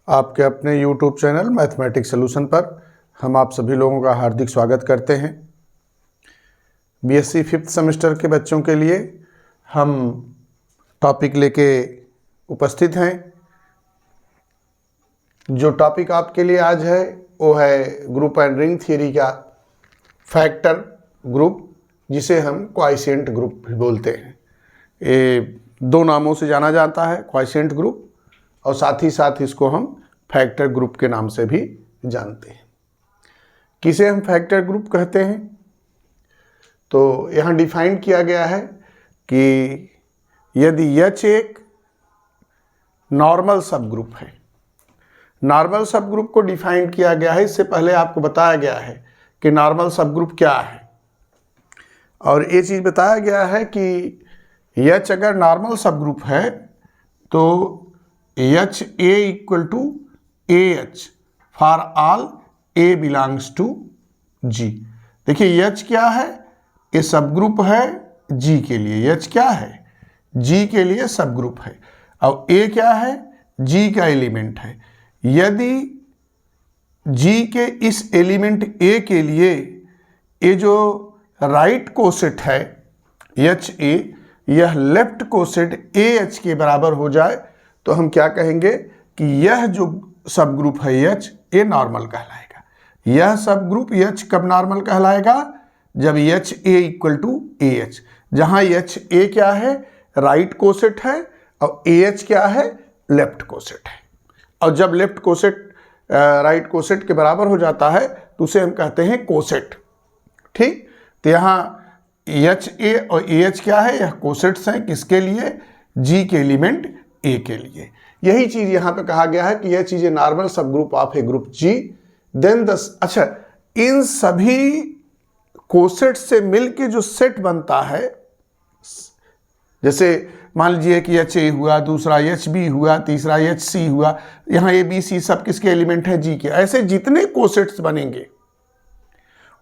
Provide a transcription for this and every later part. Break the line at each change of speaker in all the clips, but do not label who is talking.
आपके अपने YouTube channel mathematics solution पर हम आप सभी लोगों का हार्दिक स्वागत करते हैं। बीएससी 5th सेमेस्टर के बच्चों के लिए हम टॉपिक लेके उपस्थित हैं। जो टॉपिक आपके लिए आज है वो है ग्रुप एंड रिंग थियरी का फैक्टर ग्रुप, जिसे हम क्वाइसेंट ग्रुप भी बोलते हैं। ये दो नामों से जाना जाता है, क्वाइसेंट ग्रुप, और साथ ही साथ इसको हम फैक्टर ग्रुप के नाम से भी जानते हैं। किसे हम फैक्टर ग्रुप कहते हैं, तो यहाँ डिफाइन किया गया है कि यदि H एक नॉर्मल सब ग्रुप है। नॉर्मल सब ग्रुप को डिफाइन किया गया है, इससे पहले आपको बताया गया है कि नॉर्मल सब ग्रुप क्या है, और ये चीज़ बताया गया है कि H अगर नॉर्मल सब ग्रुप है तो H A equal to AH for all A belongs to G। देखिए H क्या है, ये सब ग्रुप है G के लिए। H क्या है, G के लिए सब ग्रुप है, और A क्या है, G का एलिमेंट है। यदि G के इस एलिमेंट A के लिए ये जो राइट कोसेट है HA, यह लेफ्ट कोसेट AH के बराबर हो जाए तो हम क्या कहेंगे कि यह जो सब ग्रुप है H, ये नॉर्मल कहलाएगा। यह सब ग्रुप H कब नॉर्मल कहलाएगा, जब HA इक्वल टू AH, जहाँ HA क्या है, राइट कोसेट है, और AH क्या है, लेफ्ट कोसेट है। और जब लेफ्ट कोसेट राइट कोसेट के बराबर हो जाता है तो उसे हम कहते हैं कोसेट। ठीक, तो यहाँ HA और AH क्या है, यह कोसेट्स हैं, किसके लिए, G के एलिमेंट A के लिए। यही चीज यहाँ पे कहा गया है कि यह चीजें normal subgroup of a group G। Then अच्छा, इन सभी कोसेट से मिलके जो सेट बनता है, जैसे मान लीजिए कि HA हुआ, दूसरा HB हुआ, तीसरा HC हुआ, यहाँ ABC सब किसके एलिमेंट है, G के। ऐसे जितने कोसेट्स बनेंगे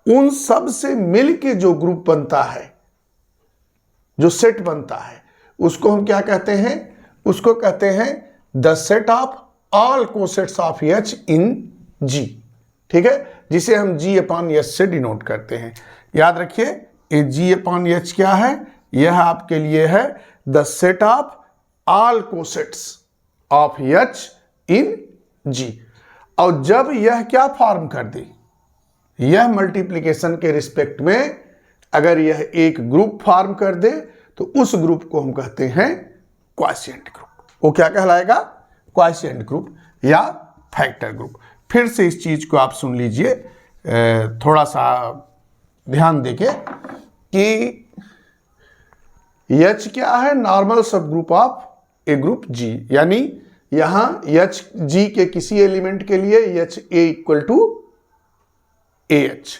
उन सब से मिलके जो ग्रुप बनता है, जो सेट बनता है, उसको हम क्या कहते हैं, उसको कहते हैं the set of all cosets of H in G। ठीक है, जिसे हम G अपॉन H से डिनोट करते हैं। याद रखिए ये G अपॉन H क्या है, यह आपके लिए है the set of all cosets of H in G। और जब यह क्या फॉर्म कर दे, यह मल्टीप्लिकेशन के रिस्पेक्ट में अगर यह एक ग्रुप फॉर्म कर दे तो उस ग्रुप को हम कहते हैं क्वाशिएंट ग्रुप। वो क्या कहलाएगा, क्वाशिएंट ग्रुप या फैक्टर ग्रुप। फिर से इस चीज को आप सुन लीजिए थोड़ा सा ध्यान देके कि H क्या है, normal subgroup of a group G, यानी यहां H G के किसी एलिमेंट के लिए HA इक्वल टू AH।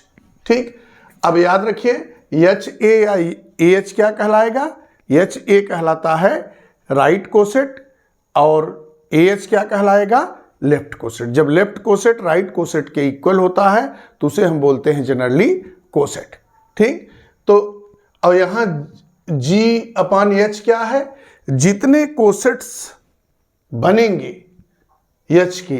ठीक, अब याद रखिए HA या AH क्या कहलाएगा, HA कहलाता है राइट कोसेट और AH क्या कहलाएगा, लेफ्ट कोसेट। जब लेफ्ट कोसेट राइट कोसेट के इक्वल होता है तो उसे हम बोलते हैं जनरली कोसेट। ठीक, तो और यहां G अपॉन H क्या है, जितने कोसेट्स बनेंगे H के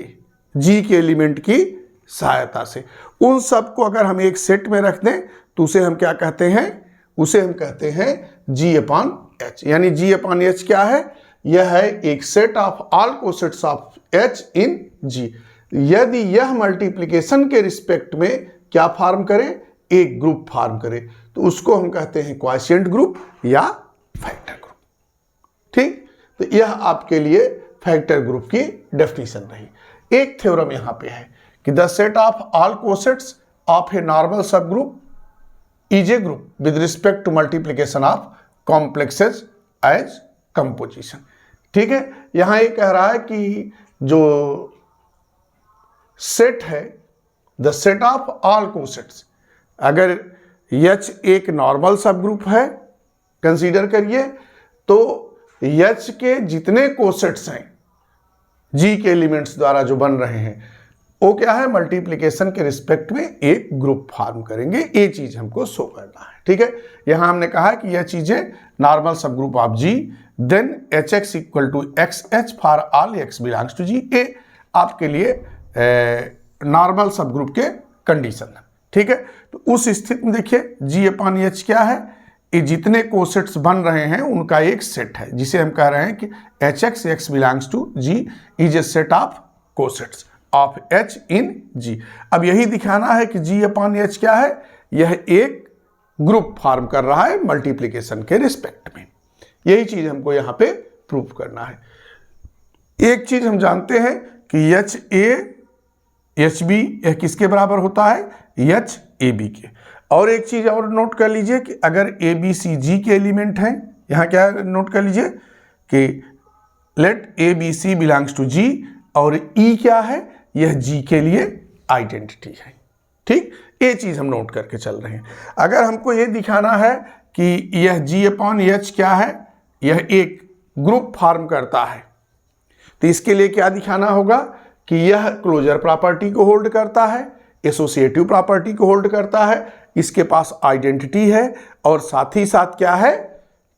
G के एलिमेंट की सहायता से, उन सब को अगर हम एक सेट में रख दें तो उसे हम क्या कहते हैं, उसे हम कहते हैं G अपॉन H। यानी G अपॉन H क्या है, यह है एक set of all cosets of H in G। यदि यह मल्टीप्लिकेशन के रिस्पेक्ट में क्या फॉर्म करे, एक ग्रुप फॉर्म करे, तो उसको हम कहते हैं क्वाशिएंट ग्रुप या फैक्टर ग्रुप। ठीक, तो यह आपके लिए फैक्टर ग्रुप की डेफिनेशन रही। एक थ्योरम यहां पे है कि the set of all cosets of a normal subgroup is a group with respect to multiplication of complexes as composition. ठीक है, यहां ये कह रहा है कि जो सेट है the set of all cosets, अगर H एक नॉर्मल सब ग्रुप है कंसीडर करिए, तो H के जितने कोसेट्स हैं G के एलिमेंट्स द्वारा जो बन रहे हैं, वो क्या है, मल्टीप्लिकेशन के रिस्पेक्ट में एक ग्रुप फॉर्म करेंगे। ये चीज हमको शो करना है। ठीक है, यहां हमने कहा कि यह चीजें normal subgroup of G, then HX equal to XH for all X belongs to G। आपके लिए नॉर्मल सब ग्रुप के कंडीशन है। ठीक है, तो उस स्थिति में देखिए G/H क्या है, ये जितने कोसेट्स बन रहे हैं उनका एक सेट है, जिसे हम कह रहे हैं कि HX X belongs to G is a set of cosets of H in G। अब यही दिखाना है कि G/H क्या है, यह एक ग्रुप फॉर्म कर रहा है मल्टीप्लिकेशन के रिस्पेक्ट में। यही चीज हमको यहां पे प्रूव करना है। एक चीज हम जानते हैं कि HA/HB यह किसके बराबर होता है, HAB के। और एक चीज और नोट कर लीजिए कि अगर ABCG के एलिमेंट हैं, यहां क्या नोट कर लीजिए कि let ABC belongs to G और E क्या है, यह G के लिए आइडेंटिटी है। ठीक, ये चीज हम नोट करके चल रहे हैं। अगर हमको ये दिखाना है कि यह G/H क्या है, यह एक ग्रुप फॉर्म करता है, तो इसके लिए क्या दिखाना होगा कि यह क्लोजर प्रॉपर्टी को होल्ड करता है, एसोसिएटिव प्रॉपर्टी को होल्ड करता है, इसके पास आइडेंटिटी है, और साथ ही साथ क्या है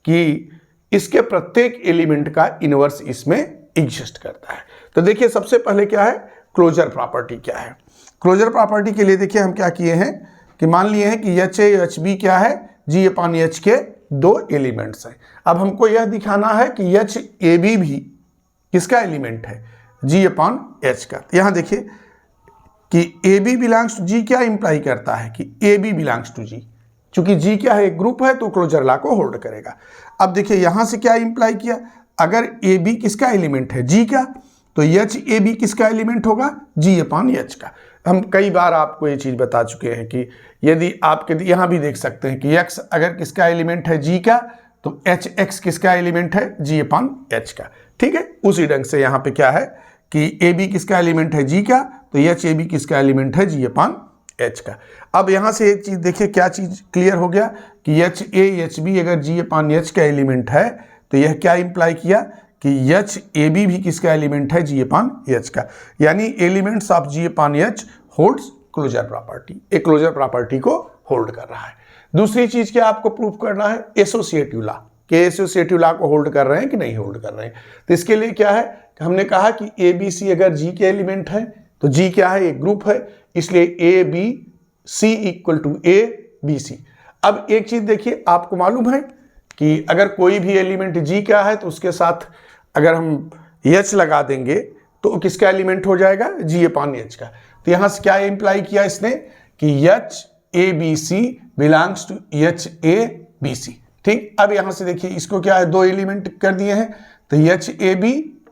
कि इसके प्रत्येक एलिमेंट का इनवर्स इसमें एग्जिस्ट करता है। तो देखिए सबसे पहले क्या है, क्लोजर प्रॉपर्टी क्या है। क्लोजर प्रॉपर्टी के लिए देखिए हम क्या किए हैं कि मान लिए हैं कि HA/HB क्या है, G/H के दो एलिमेंट्स हैं। अब हमको यह दिखाना है कि HAB भी किसका एलिमेंट है, G/H का। यहां देखिए कि AB बिलोंग्स टू G क्या इंप्लाई करता है कि AB बिलोंग्स टू G, चूंकि G क्या है, एक ग्रुप है, तो क्लोजर लॉ को होल्ड करेगा। अब देखिए यहां से क्या इंप्लाई किया, अगर AB किसका एलिमेंट है, G का, तो HAB किसका एलिमेंट होगा, G/H का। हम कई बार आपको ये चीज बता चुके हैं कि यदि आपके यहां भी देख सकते हैं कि X अगर किसका एलिमेंट है, G का, तो HX किसका एलिमेंट है, G/H का। ठीक है, उसी ढंग से यहाँ पे क्या है कि AB किसका एलिमेंट है, G का, तो HAB किसका एलिमेंट है, G/H का। अब यहाँ से एक चीज देखिए, क्या चीज क्लियर हो गया कि HA/HB अगर G/H का एलिमेंट है, तो यह क्या इंप्लाई किया कि HAB भी किसका एलिमेंट है, G/H का। यानी elements of G/H holds closure property, एक क्लोजर प्रॉपर्टी को होल्ड कर रहा है। दूसरी चीज क्या आपको प्रूव करना है, एसोसिएटिव लॉ, कि एसोसिएटिव लॉ को होल्ड कर रहे हैं कि नहीं होल्ड कर रहे हैं। तो इसके लिए क्या है कि हमने कहा कि ABC अगर G के एलिमेंट है, तो G क्या है, एक ग्रुप है, इसलिए ABC इक्वल टू ABC। अब एक चीज देखिए, आपको मालूम है कि अगर कोई भी एलिमेंट G का है, तो उसके साथ अगर हम H लगा देंगे तो किसका एलिमेंट हो जाएगा, G/H का। तो यहां से क्या इंप्लाई किया इसने कि HABC बिलोंग्स टू HABC। ठीक, अब यहां से देखिए इसको क्या है, दो एलिमेंट कर दिए हैं, तो HAB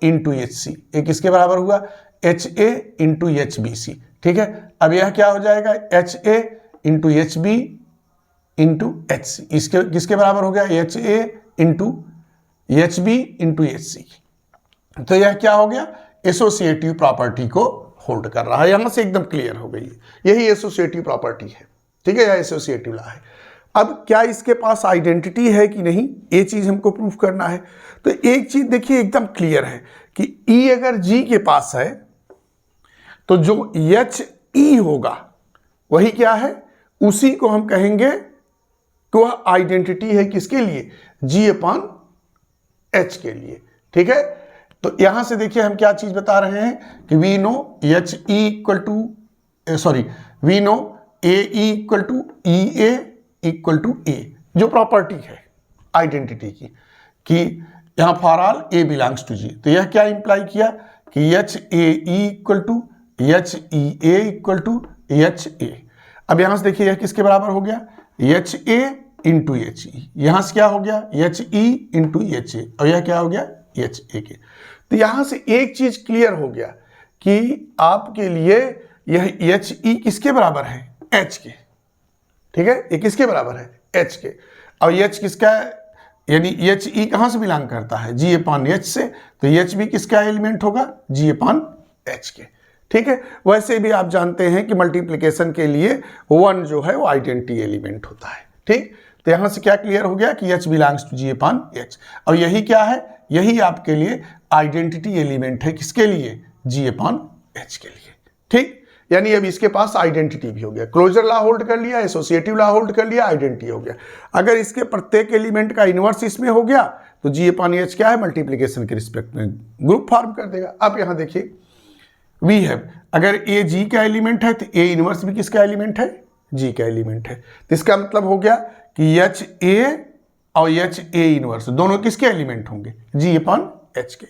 इंटू HC, एक किसके बराबर हुआ, HA इंटू HBC। ठीक है, अब यह क्या हो जाएगा, HA into HB into HC, इसके किसके बराबर हो गया, HA into HB into HC। तो यह क्या हो गया, एसोसिएटिव प्रॉपर्टी को होल्ड कर रहा है। यहां से एकदम क्लियर हो गई, यही एसोसिएटिव प्रॉपर्टी है। ठीक है, यह एसोसिएटिव लॉ है। अब क्या इसके पास आइडेंटिटी है कि नहीं, ये चीज हमको प्रूफ करना है। तो एक चीज देखिए एकदम क्लियर है कि E अगर G के पास है, तो जो HE होगा वही क्या है, उसी को हम कहेंगे कि वह आइडेंटिटी है किसके लिए, G/H के लिए। ठीक है, तो यहां से देखिए हम क्या चीज बता रहे हैं कि we know HE equal to we know AE equal to EA equal to A, जो प्रॉपर्टी है आइडेंटिटी की, कि यहां for all A belongs to G। तो यह क्या इंप्लाई किया कि HAE equal to HEA equal to HA। अब यहां से देखिए यह किसके बराबर हो गया, HA इंटू HE। यहां से क्या हो गया, HE इंटू HA, और यह क्या हो गया, HA के। तो यहां से एक चीज क्लियर हो गया कि आपके लिए यह HE किसके बराबर है, H के। ठीक है, ये किसके बराबर है, H के। और H किसका, यानी HE कहां से बिलोंग करता है, G/H से, तो H भी किसका एलिमेंट होगा, G/H के। ठीक है, वैसे भी आप जानते हैं कि मल्टीप्लिकेशन के लिए 1 जो है वो आइडेंटिटी एलिमेंट होता है। ठीक, तो यहां से क्या क्लियर हो गया कि H बिलोंग्स टू G/H, और यही क्या है, यही आपके लिए आइडेंटिटी एलिमेंट है, किसके लिए, G/H के लिए। ठीक, यानी अब इसके पास आइडेंटिटी भी हो गया, क्लोजर लॉ होल्ड कर लिया, एसोसिएटिव लॉ होल्ड कर लिया, आइडेंटिटी हो गया। अगर इसके प्रत्येक एलिमेंट का इनवर्स इसमें हो गया, तो G/H क्या है, मल्टीप्लिकेशन के रिस्पेक्ट में ग्रुप फॉर्म कर देगा। अब यहां देखिए वी हैव, अगर ए जी का एलिमेंट है तो ए इनवर्स भी किसका एलिमेंट है, जी का एलिमेंट है। तो इसका मतलब हो गया कि एच ए और एच ए इनवर्स दोनों किसके एलिमेंट होंगे, जी अपॉन एच के,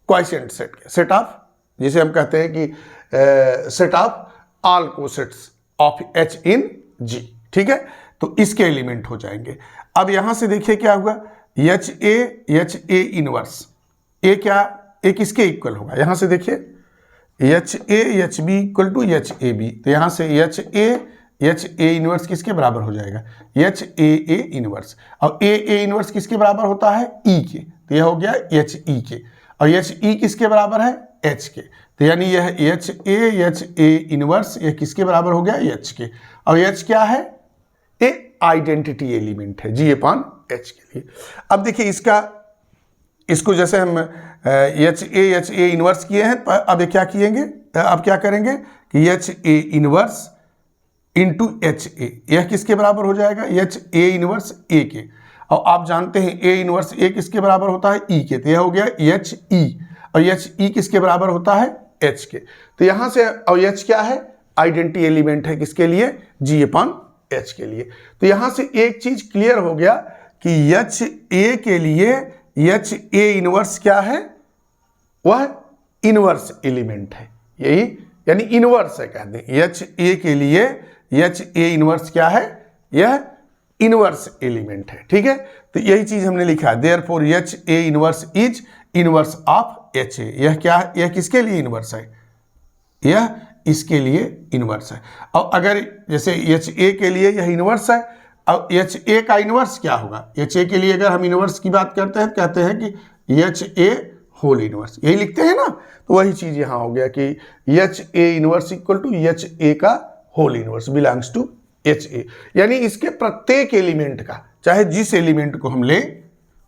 क्वाइसेंट सेट के, सेट ऑफ, जिसे हम कहते हैं कि set of all cosets of H in G, ठीक है। तो इसके एलिमेंट हो जाएंगे। अब यहां से देखिए क्या हुआ, एच ए इनवर्स, ए क्या, ए किसके इक्वल होगा, यहां से देखिए H H B equal to H A B, तो यहां से एच ए इनवर्स किसके बराबर हो जाएगा, एच ए इनवर्स, और ए इनवर्स किसके बराबर होता है, ई के, तो यह हो गया एच ई के, और एच ई किसके बराबर है, एच के, तो यानी यह एच ए इनवर्स यह किसके बराबर हो गया, एच के, और एच क्या है, ए आइडेंटिटी एलिमेंट है जी अपॉन एच के लिए। अब देखिए इसको जैसे हम एच ए इनवर्स किए हैं, अब ये क्या किएंगे, अब क्या करेंगे कि H a inverse into H A, यह किसके बराबर हो जाएगा, एच ए इनवर्स ए के, और आप जानते हैं ए इनवर्स ए किसके बराबर होता है, ई के, तो यह हो गया एच ई, और एच ई किसके बराबर होता है, एच के, तो यहां से, और एच क्या है, आइडेंटिटी एलिमेंट है किसके लिए, जी अपॉन एच के लिए। तो यहां से एक चीज क्लियर हो गया कि एच ए के लिए एच ए इनवर्स क्या है, वह इनवर्स एलिमेंट है, यही यानी इनवर्स है, कहते हैं एच ए के लिए एच ए इनवर्स क्या है, यह इनवर्स एलिमेंट है, ठीक है। तो यही चीज हमने लिखा है, therefore H a inverse is inverse of H A, यह क्या है, यह किसके लिए इनवर्स है, यह इसके लिए इनवर्स है। और अगर जैसे एच ए के लिए यह इनवर्स है, अब एच ए का इनवर्स क्या होगा, एच ए के लिए अगर हम इनवर्स की बात करते हैं, कहते हैं कि एच ए होल इनवर्स, यही लिखते हैं ना, तो वही चीज यहां हो गया कि H a inverse equal to H a का whole inverse belongs to H a, यानी इसके प्रत्येक एलिमेंट का, चाहे जिस एलिमेंट को हम लें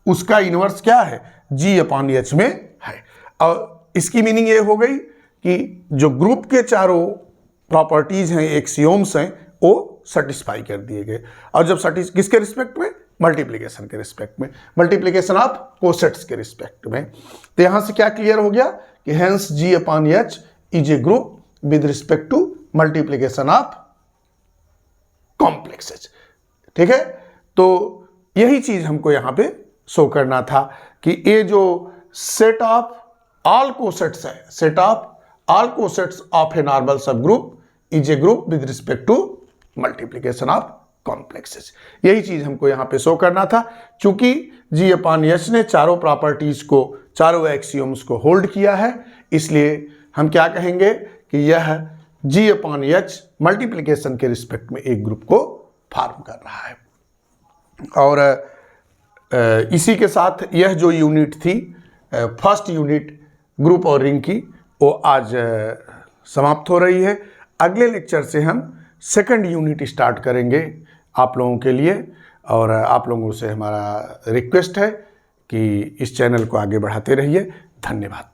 उसका इनवर्स क्या है, जी अपॉन एच में है। और इसकी मीनिंग ये हो गई कि जो ग्रुप के चारों प्रॉपर्टीज हैं, एक्सियोम्स हैं, वो सेटिस्फाई कर दिए गए। और जब किसके रिस्पेक्ट में, मल्टीप्लिकेशन के रिस्पेक्ट में, मल्टीप्लिकेशन ऑफ कोसेट्स के रिस्पेक्ट में। तो यहां से क्या क्लियर हो गया कि hence G upon H is a group with respect to multiplication of complexes, ठीक है। तो यही चीज हमको यहां पे शो करना था कि ये जो सेट ऑफ ऑल कोसेट्स है, set of all cosets of a normal subgroup is a group with respect to multiplication of complexes, यही चीज हमको यहां पे शो करना था। चूंकि जी अपॉन एच ने चारों प्रॉपर्टीज को, चारों एक्सियोम्स को होल्ड किया है, इसलिए हम क्या कहेंगे कि यह जी अपॉन एच मल्टीप्लिकेशन के रिस्पेक्ट में एक ग्रुप को फॉर्म कर रहा है। और इसी के साथ यह जो यूनिट थी, फर्स्ट यूनिट ग्रुप और रिंग की, वो आज समाप्त हो रही है। अगले लेक्चर से हम सेकंड यूनिट स्टार्ट करेंगे आप लोगों के लिए, और आप लोगों से हमारा रिक्वेस्ट है कि इस चैनल को आगे बढ़ाते रहिए। धन्यवाद।